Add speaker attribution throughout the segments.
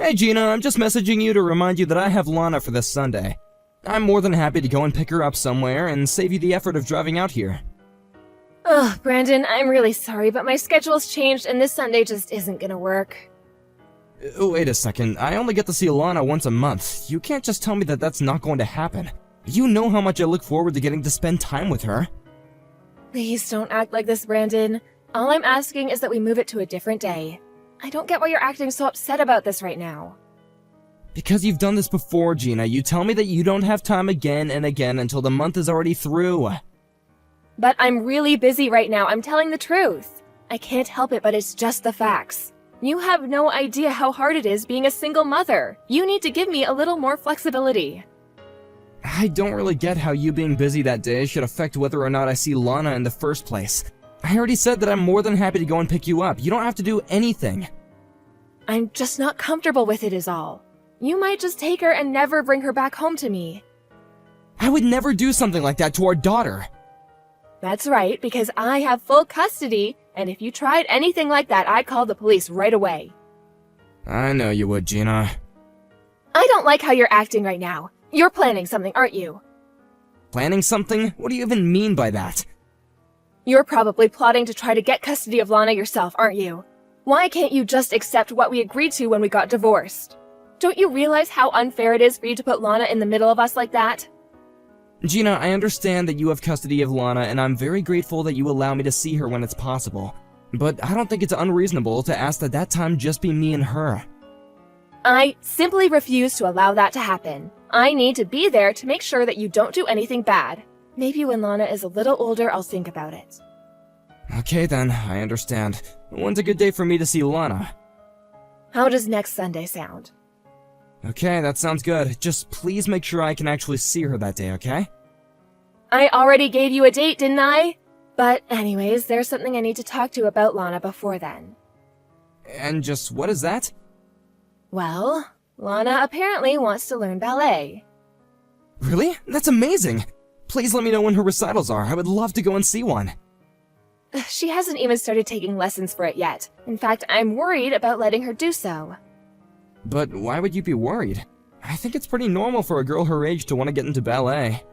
Speaker 1: Hey Gina, I'm just messaging you to remind you that I have Lana for this Sunday. I'm more than happy to go and pick her up somewhere and save you the effort of driving out here.
Speaker 2: Ugh, Brandon, I'm really sorry, but my schedule's changed and this Sunday just isn't gonna work.
Speaker 1: Wait a second, I only get to see Lana once a month. You can't just tell me that that's not going to happen. You know how much I look forward to getting to spend time with her.
Speaker 2: Please don't act like this, Brandon. All I'm asking is that we move it to a different day. I don't get why you're acting so upset about this right now.
Speaker 1: Because you've done this before, Gina. You tell me that you don't have time again and again until the month is already through.
Speaker 2: But I'm really busy right now, I'm telling the truth. I can't help it, but it's just the facts. You have no idea how hard it is being a single mother. You need to give me a little more flexibility.
Speaker 1: I don't really get how you being busy that day should affect whether or not I see Lana in the first place. I already said that I'm more than happy to go and pick you up. You don't have to do anything.
Speaker 2: I'm just not comfortable with it is all. You might just take her and never bring her back home to me.
Speaker 1: I would never do something like that to our daughter.
Speaker 2: That's right, because I have full custody, and if you tried anything like that, I'd call the police right away.
Speaker 1: I know you would, Gina.
Speaker 2: I don't like how you're acting right now. You're planning something, aren't you?
Speaker 1: Planning something? What do you even mean by that?
Speaker 2: You're probably plotting to try to get custody of Lana yourself, aren't you? Why can't you just accept what we agreed to when we got divorced? Don't you realize how unfair it is for you to put Lana in the middle of us like that?
Speaker 1: Gina, I understand that you have custody of Lana, and I'm very grateful that you allow me to see her when it's possible. But I don't think it's unreasonable to ask that time just be me and her.
Speaker 2: I simply refuse to allow that to happen. I need to be there to make sure that you don't do anything bad. Maybe when Lana is a little older, I'll think about it.
Speaker 1: Okay then, I understand. When's a good day for me to see Lana?
Speaker 2: How does next Sunday sound?
Speaker 1: Okay, that sounds good. Just please make sure I can actually see her that day, okay?
Speaker 2: I already gave you a date, didn't I? But anyways, there's something I need to talk to you about Lana before then.
Speaker 1: And just what is that?
Speaker 2: Well, Lana apparently wants to learn ballet.
Speaker 1: Really? That's amazing! Please let me know when her recitals are. I would love to go and see one.
Speaker 2: She hasn't even started taking lessons for it yet. In fact, I'm worried about letting her do so.
Speaker 1: But why would you be worried? I think it's pretty normal for a girl her age to want to get into ballet.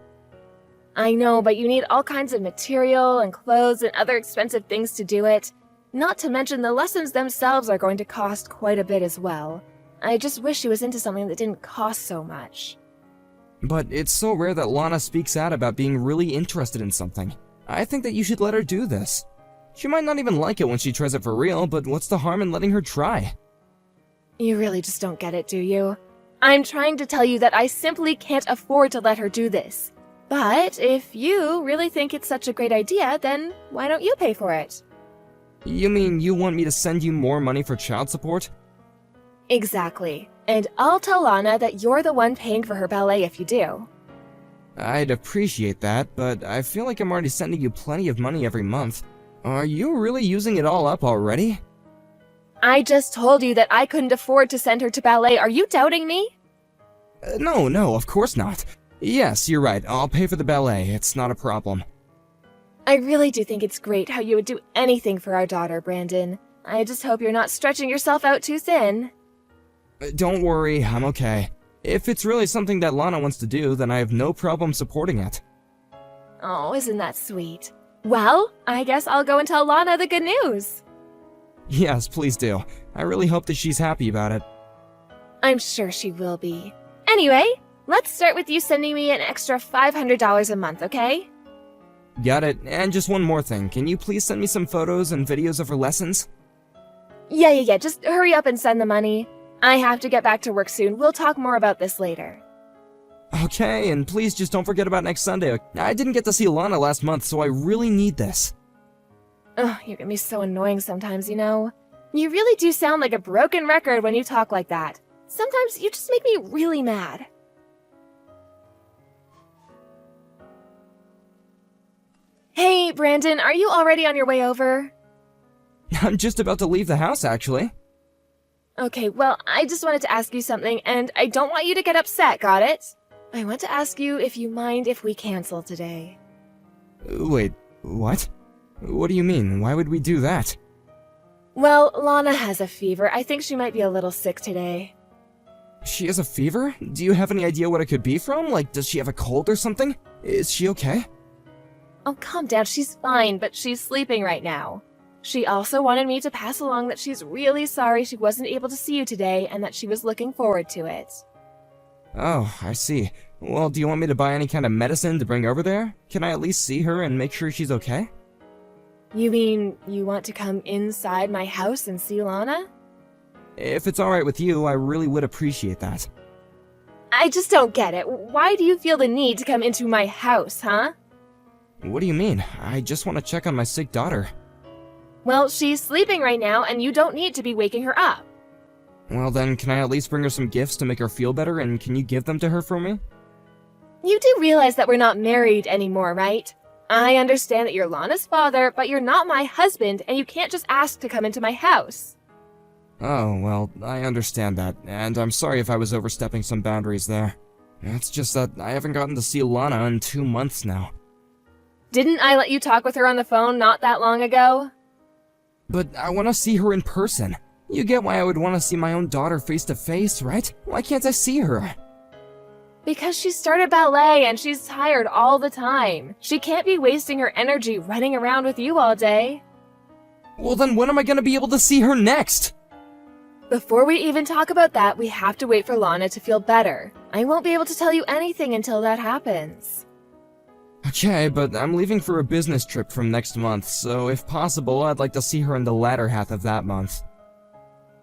Speaker 2: I know, but you need all kinds of material and clothes and other expensive things to do it. Not to mention the lessons themselves are going to cost quite a bit as well. I just wish she was into something that didn't cost so much.
Speaker 1: But it's so rare that Lana speaks out about being really interested in something. I think that you should let her do this. She might not even like it when she tries it for real, but what's the harm in letting her try?
Speaker 2: You really just don't get it, do you? I'm trying to tell you that I simply can't afford to let her do this. But if you really think it's such a great idea, then why don't you pay for it?
Speaker 1: You mean you want me to send you more money for child support?
Speaker 2: Exactly. And I'll tell Lana that you're the one paying for her ballet if you do.
Speaker 1: I'd appreciate that, but I feel like I'm already sending you plenty of money every month. Are you really using it all up already?
Speaker 2: I just told you that I couldn't afford to send her to ballet. Are you doubting me?
Speaker 1: No, of course not. Yes, you're right. I'll pay for the ballet. It's not a problem.
Speaker 2: I really do think it's great how you would do anything for our daughter, Brandon. I just hope you're not stretching yourself out too thin.
Speaker 1: Don't worry, I'm okay. If it's really something that Lana wants to do, then I have no problem supporting it.
Speaker 2: Oh, isn't that sweet? Well, I guess I'll go and tell Lana the good news.
Speaker 1: Yes, please do. I really hope that she's happy about it.
Speaker 2: I'm sure she will be. Anyway, let's start with you sending me an extra $500 a month, okay?
Speaker 1: Got it. And just one more thing. Can you please send me some photos and videos of her lessons?
Speaker 2: Yeah. Just hurry up and send the money. I have to get back to work soon. We'll talk more about this later.
Speaker 1: Okay, and please just don't forget about next Sunday. I didn't get to see Lana last month, so I really need this.
Speaker 2: Ugh, you can be so annoying sometimes, you know? You really do sound like a broken record when you talk like that. Sometimes you just make me really mad. Hey, Brandon, are you already on your way over?
Speaker 1: I'm just about to leave the house, actually.
Speaker 2: Okay, well, I just wanted to ask you something, and I don't want you to get upset, got it? I want to ask you if you mind if we cancel today.
Speaker 1: Wait, what? What do you mean? Why would we do that?
Speaker 2: Well, Lana has a fever. I think she might be a little sick today.
Speaker 1: She has a fever? Do you have any idea what it could be from? Like, does she have a cold or something? Is she okay?
Speaker 2: Oh, calm down. She's fine, but she's sleeping right now. She also wanted me to pass along that she's really sorry she wasn't able to see you today and that she was looking forward to it.
Speaker 1: Oh, I see. Well, do you want me to buy any kind of medicine to bring over there? Can I at least see her and make sure she's okay?
Speaker 2: You mean you want to come inside my house and see Lana?
Speaker 1: If it's alright with you, I really would appreciate that.
Speaker 2: I just don't get it. Why do you feel the need to come into my house, huh?
Speaker 1: What do you mean? I just want to check on my sick daughter.
Speaker 2: Well, she's sleeping right now, and you don't need to be waking her up.
Speaker 1: Well then, can I at least bring her some gifts to make her feel better, and can you give them to her for me?
Speaker 2: You do realize that we're not married anymore, right? I understand that you're Lana's father, but you're not my husband, and you can't just ask to come into my house.
Speaker 1: Oh, well, I understand that, and I'm sorry if I was overstepping some boundaries there. It's just that I haven't gotten to see Lana in 2 months now.
Speaker 2: Didn't I let you talk with her on the phone not that long ago?
Speaker 1: But I want to see her in person. You get why I would want to see my own daughter face to face, right? Why can't I see her?
Speaker 2: Because she started ballet and she's tired all the time. She can't be wasting her energy running around with you all day.
Speaker 1: Well then when am I gonna be able to see her next?
Speaker 2: Before we even talk about that, we have to wait for Lana to feel better. I won't be able to tell you anything until that happens.
Speaker 1: Okay, but I'm leaving for a business trip from next month, so if possible, I'd like to see her in the latter half of that month.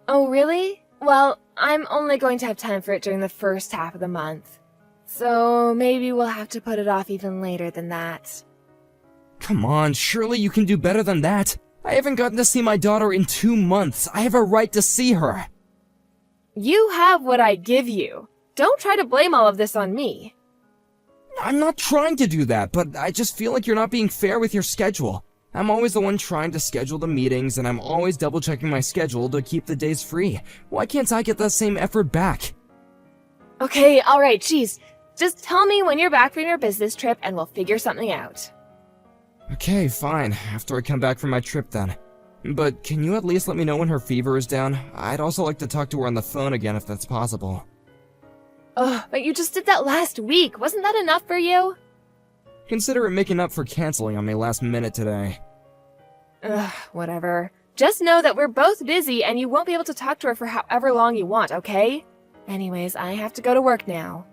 Speaker 2: Oh, really? Well, I'm only going to have time for it during the first half of the month. So maybe we'll have to put it off even later than that.
Speaker 1: Come on, surely you can do better than that. I haven't gotten to see my daughter in 2 months. I have a right to see her.
Speaker 2: You have what I give you. Don't try to blame all of this on me.
Speaker 1: I'm not trying to do that, but I just feel like you're not being fair with your schedule. I'm always the one trying to schedule the meetings, and I'm always double-checking my schedule to keep the days free. Why can't I get that same effort back?
Speaker 2: Okay, alright, geez. Just tell me when you're back from your business trip and we'll figure something out.
Speaker 1: Okay, fine. After I come back from my trip then. But can you at least let me know when her fever is down? I'd also like to talk to her on the phone again if that's possible.
Speaker 2: Ugh, but you just did that last week. Wasn't that enough for you?
Speaker 1: Consider it making up for canceling on me last minute today.
Speaker 2: Ugh, whatever. Just know that we're both busy and you won't be able to talk to her for however long you want, okay? Anyways, I have to go to work now.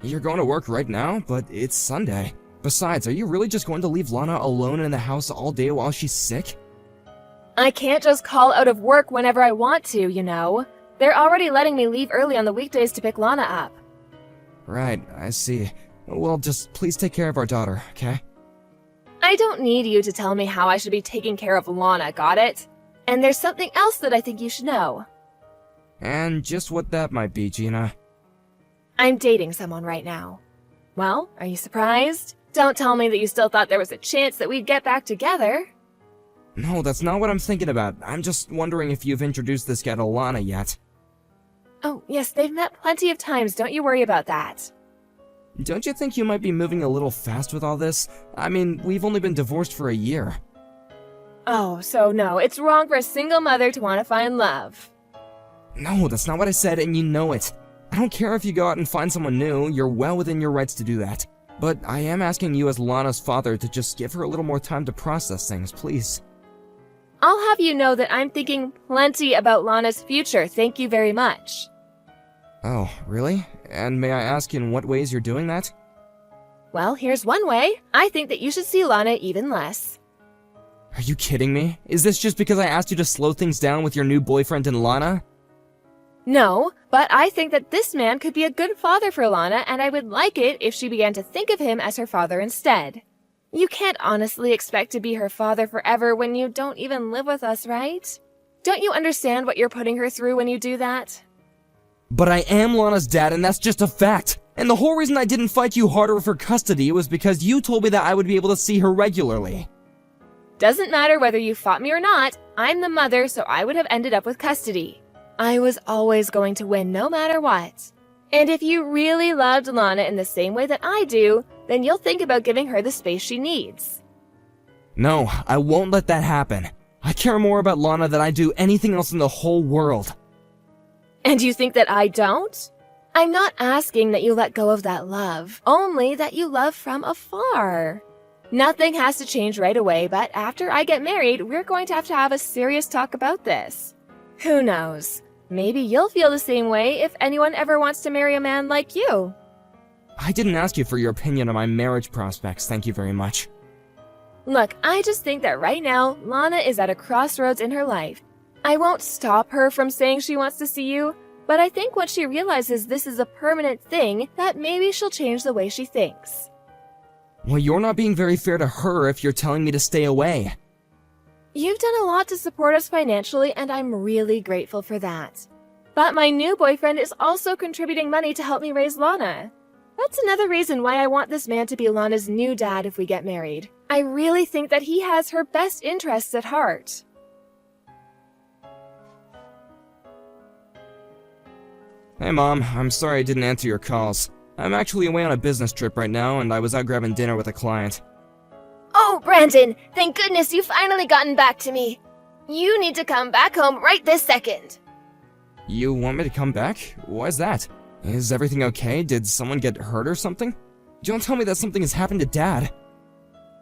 Speaker 1: You're going to work right now? But it's Sunday. Besides, are you really just going to leave Lana alone in the house all day while she's sick?
Speaker 2: I can't just call out of work whenever I want to, you know. They're already letting me leave early on the weekdays to pick Lana up.
Speaker 1: Right, I see. Well, just please take care of our daughter, okay?
Speaker 2: I don't need you to tell me how I should be taking care of Lana, got it? And there's something else that I think you should know.
Speaker 1: And just what that might be, Gina.
Speaker 2: I'm dating someone right now. Well, are you surprised? Don't tell me that you still thought there was a chance that we'd get back together.
Speaker 1: No, that's not what I'm thinking about. I'm just wondering if you've introduced this guy to Lana yet.
Speaker 2: Oh, yes, they've met plenty of times, don't you worry about that.
Speaker 1: Don't you think you might be moving a little fast with all this? I mean, we've only been divorced for a year.
Speaker 2: Oh, so no, it's wrong for a single mother to want to find love.
Speaker 1: No, that's not what I said, and you know it. I don't care if you go out and find someone new, you're well within your rights to do that. But I am asking you as Lana's father to just give her a little more time to process things, please.
Speaker 2: I'll have you know that I'm thinking plenty about Lana's future, thank you very much.
Speaker 1: Oh, really? And may I ask in what ways you're doing that?
Speaker 2: Well, here's one way. I think that you should see Lana even less.
Speaker 1: Are you kidding me? Is this just because I asked you to slow things down with your new boyfriend and Lana?
Speaker 2: No, but I think that this man could be a good father for Lana, and I would like it if she began to think of him as her father instead. You can't honestly expect to be her father forever when you don't even live with us, right? Don't you understand what you're putting her through when you do that?
Speaker 1: But I am Lana's dad, and that's just a fact. And the whole reason I didn't fight you harder for custody was because you told me that I would be able to see her regularly.
Speaker 2: Doesn't matter whether you fought me or not, I'm the mother, so I would have ended up with custody. I was always going to win no matter what. And if you really loved Lana in the same way that I do, then you'll think about giving her the space she needs.
Speaker 1: No, I won't let that happen. I care more about Lana than I do anything else in the whole world.
Speaker 2: And you think that I don't? I'm not asking that you let go of that love, only that you love from afar. Nothing has to change right away, but after I get married, we're going to have a serious talk about this. Who knows? Maybe you'll feel the same way if anyone ever wants to marry a man like you.
Speaker 1: I didn't ask you for your opinion on my marriage prospects, thank you very much.
Speaker 2: Look, I just think that right now, Lana is at a crossroads in her life. I won't stop her from saying she wants to see you, but I think once she realizes this is a permanent thing, that maybe she'll change the way she thinks.
Speaker 1: Well, you're not being very fair to her if you're telling me to stay away.
Speaker 2: You've done a lot to support us financially, and I'm really grateful for that. But my new boyfriend is also contributing money to help me raise Lana. That's another reason why I want this man to be Lana's new dad if we get married. I really think that he has her best interests at heart.
Speaker 1: Hey Mom, I'm sorry I didn't answer your calls. I'm actually away on a business trip right now, and I was out grabbing dinner with a client.
Speaker 2: Oh, Brandon! Thank goodness you finally gotten back to me. You need to come back home right this second.
Speaker 1: You want me to come back? Why's that? Is everything okay? Did someone get hurt or something? Don't tell me that something has happened to Dad.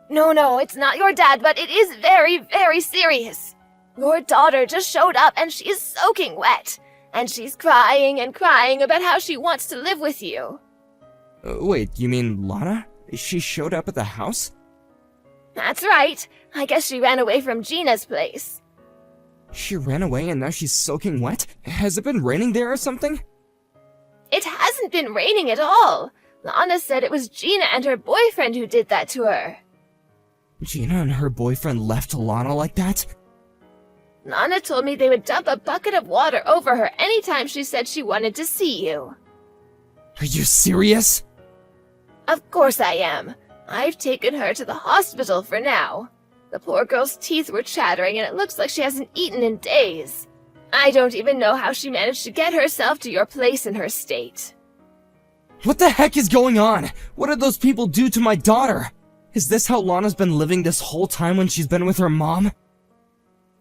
Speaker 2: No, it's not your dad, but it is very, very serious. Your daughter just showed up and she's soaking wet. And she's crying and crying about how she wants to live with you.
Speaker 1: Wait, you mean Lana? She showed up at the house?
Speaker 2: That's right. I guess she ran away from Gina's place.
Speaker 1: She ran away and now she's soaking wet? Has it been raining there or something?
Speaker 2: It hasn't been raining at all. Lana said it was Gina and her boyfriend who did that to her.
Speaker 1: Gina and her boyfriend left Lana like that?
Speaker 2: Lana told me they would dump a bucket of water over her anytime she said she wanted to see you.
Speaker 1: Are you serious?
Speaker 2: Of course I am. I've taken her to the hospital for now. The poor girl's teeth were chattering and it looks like she hasn't eaten in days. I don't even know how she managed to get herself to your place in her state.
Speaker 1: What the heck is going on? What did those people do to my daughter? Is this how Lana's been living this whole time when she's been with her mom?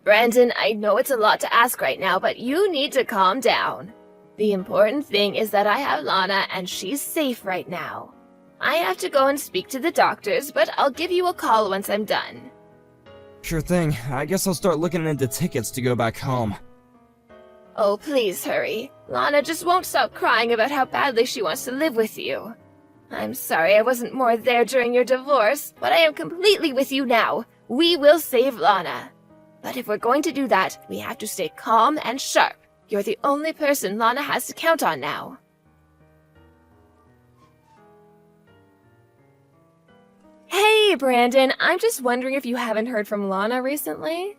Speaker 2: Brandon, I know it's a lot to ask right now, but you need to calm down. The important thing is that I have Lana and she's safe right now. I have to go and speak to the doctors, but I'll give you a call once I'm done.
Speaker 1: Sure thing. I guess I'll start looking into tickets to go back home.
Speaker 2: Oh, please hurry. Lana just won't stop crying about how badly she wants to live with you. I'm sorry I wasn't more there during your divorce, but I am completely with you now. We will save Lana. But if we're going to do that, we have to stay calm and sharp. You're the only person Lana has to count on now. Hey, Brandon, I'm just wondering if you haven't heard from Lana recently?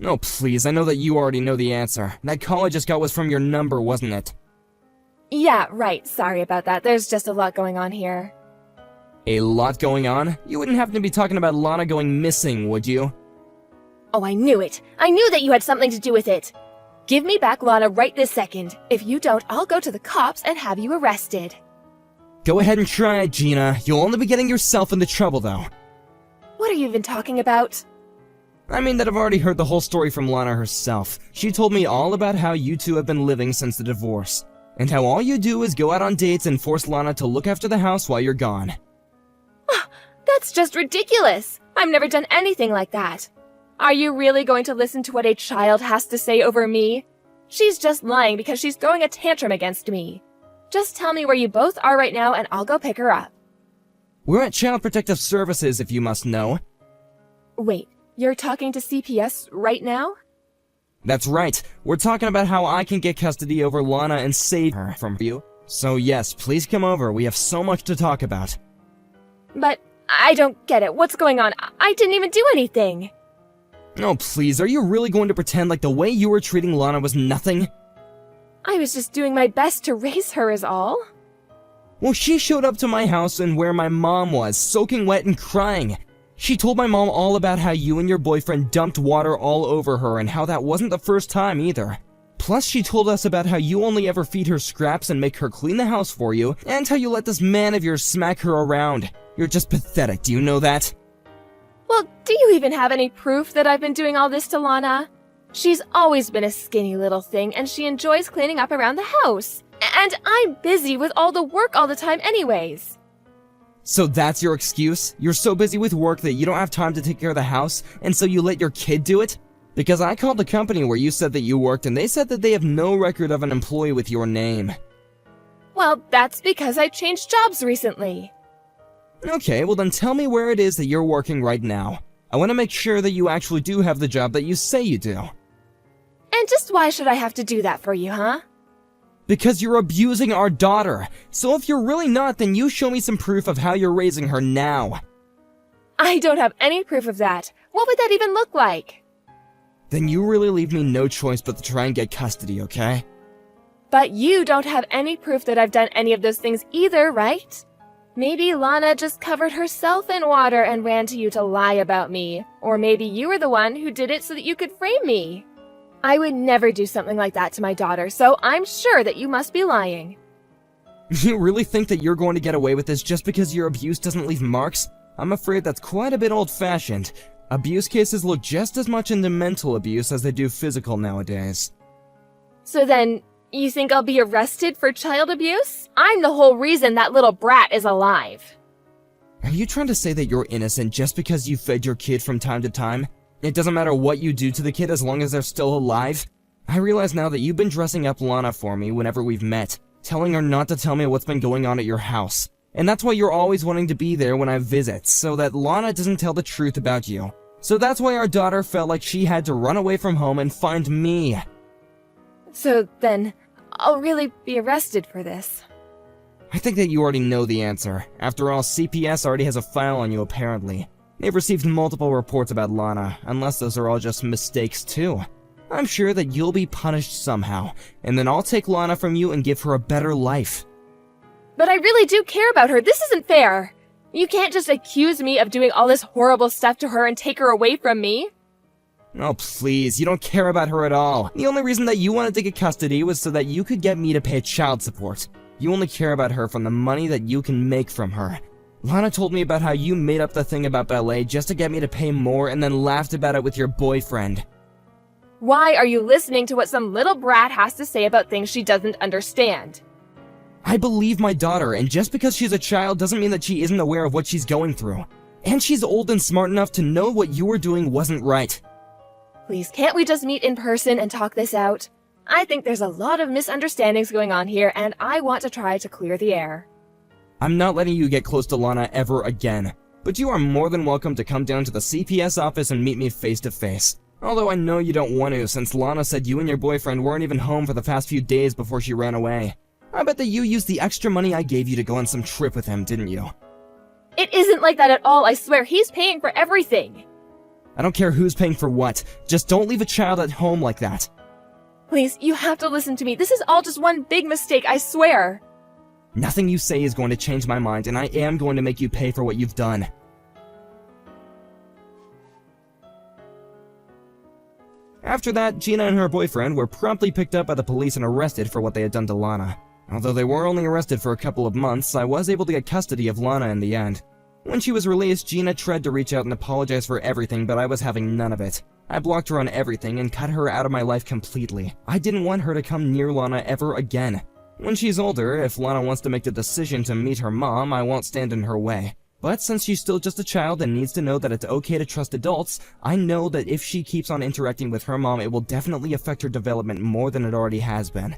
Speaker 1: Oh, please, I know that you already know the answer. That call I just got was from your number, wasn't it?
Speaker 2: Yeah, right. Sorry about that. There's just a lot going on here.
Speaker 1: A lot going on? You wouldn't happen to be talking about Lana going missing, would you?
Speaker 2: Oh, I knew it. I knew that you had something to do with it. Give me back Lana right this second. If you don't, I'll go to the cops and have you arrested.
Speaker 1: Go ahead and try it, Gina. You'll only be getting yourself into trouble, though.
Speaker 2: What are you even talking about?
Speaker 1: I mean that I've already heard the whole story from Lana herself. She told me all about how you two have been living since the divorce, and how all you do is go out on dates and force Lana to look after the house while you're gone.
Speaker 2: That's just ridiculous. I've never done anything like that. Are you really going to listen to what a child has to say over me? She's just lying because she's throwing a tantrum against me. Just tell me where you both are right now and I'll go pick her up.
Speaker 1: We're at Child Protective Services, if you must know.
Speaker 2: Wait, you're talking to CPS right now?
Speaker 1: That's right. We're talking about how I can get custody over Lana and save her from you. So yes, please come over. We have so much to talk about.
Speaker 2: But I don't get it. What's going on? I didn't even do anything.
Speaker 1: Oh, please, are you really going to pretend like the way you were treating Lana was nothing?
Speaker 2: I was just doing my best to raise her is all.
Speaker 1: Well, she showed up to my house and where my mom was, soaking wet and crying. She told my mom all about how you and your boyfriend dumped water all over her and how that wasn't the first time either. Plus, she told us about how you only ever feed her scraps and make her clean the house for you, and how you let this man of yours smack her around. You're just pathetic, do you know that?
Speaker 2: Well, do you even have any proof that I've been doing all this to Lana? She's always been a skinny little thing, and she enjoys cleaning up around the house. And I'm busy with all the work all the time anyways.
Speaker 1: So that's your excuse? You're so busy with work that you don't have time to take care of the house, and so you let your kid do it? Because I called the company where you said that you worked, and they said that they have no record of an employee with your name.
Speaker 2: Well, that's because I changed jobs recently.
Speaker 1: Okay, well then tell me where it is that you're working right now. I want to make sure that you actually do have the job that you say you do.
Speaker 2: And just why should I have to do that for you, huh?
Speaker 1: Because you're abusing our daughter. So if you're really not, then you show me some proof of how you're raising her now.
Speaker 2: I don't have any proof of that. What would that even look like?
Speaker 1: Then you really leave me no choice but to try and get custody, okay?
Speaker 2: But you don't have any proof that I've done any of those things either, right? Maybe Lana just covered herself in water and ran to you to lie about me. Or maybe you were the one who did it so that you could frame me. I would never do something like that to my daughter, so I'm sure that you must be lying.
Speaker 1: You really think that you're going to get away with this just because your abuse doesn't leave marks? I'm afraid that's quite a bit old-fashioned. Abuse cases look just as much into mental abuse as they do physical nowadays.
Speaker 2: So then, you think I'll be arrested for child abuse? I'm the whole reason that little brat is alive.
Speaker 1: Are you trying to say that you're innocent just because you fed your kid from time to time? It doesn't matter what you do to the kid as long as they're still alive? I realize now that you've been dressing up Lana for me whenever we've met, telling her not to tell me what's been going on at your house. And that's why you're always wanting to be there when I visit, so that Lana doesn't tell the truth about you. So that's why our daughter felt like she had to run away from home and find me.
Speaker 2: So then, I'll really be arrested for this.
Speaker 1: I think that you already know the answer. After all, CPS already has a file on you apparently. They've received multiple reports about Lana, unless those are all just mistakes too. I'm sure that you'll be punished somehow, and then I'll take Lana from you and give her a better life.
Speaker 2: But I really do care about her. This isn't fair. You can't just accuse me of doing all this horrible stuff to her and take her away from me.
Speaker 1: Oh please, you don't care about her at all. The only reason that you wanted to get custody was so that you could get me to pay child support. You only care about her from the money that you can make from her. Lana told me about how you made up the thing about ballet just to get me to pay more and then laughed about it with your boyfriend.
Speaker 2: Why are you listening to what some little brat has to say about things she doesn't understand?
Speaker 1: I believe my daughter, and just because she's a child doesn't mean that she isn't aware of what she's going through. And she's old and smart enough to know what you were doing wasn't right.
Speaker 2: Please, can't we just meet in person and talk this out? I think there's a lot of misunderstandings going on here, and I want to try to clear the air.
Speaker 1: I'm not letting you get close to Lana ever again, but you are more than welcome to come down to the CPS office and meet me face to face. Although I know you don't want to, since Lana said you and your boyfriend weren't even home for the past few days before she ran away. I bet that you used the extra money I gave you to go on some trip with him, didn't you?
Speaker 2: It isn't like that at all, I swear. He's paying for everything.
Speaker 1: I don't care who's paying for what, just don't leave a child at home like that.
Speaker 2: Please, you have to listen to me. This is all just one big mistake, I swear.
Speaker 1: Nothing you say is going to change my mind, and I am going to make you pay for what you've done. After that, Gina and her boyfriend were promptly picked up by the police and arrested for what they had done to Lana. Although they were only arrested for a couple of months, I was able to get custody of Lana in the end. When she was released, Gina tried to reach out and apologize for everything, but I was having none of it. I blocked her on everything and cut her out of my life completely. I didn't want her to come near Lana ever again. When she's older, if Lana wants to make the decision to meet her mom, I won't stand in her way. But since she's still just a child and needs to know that it's okay to trust adults, I know that if she keeps on interacting with her mom, it will definitely affect her development more than it already has been.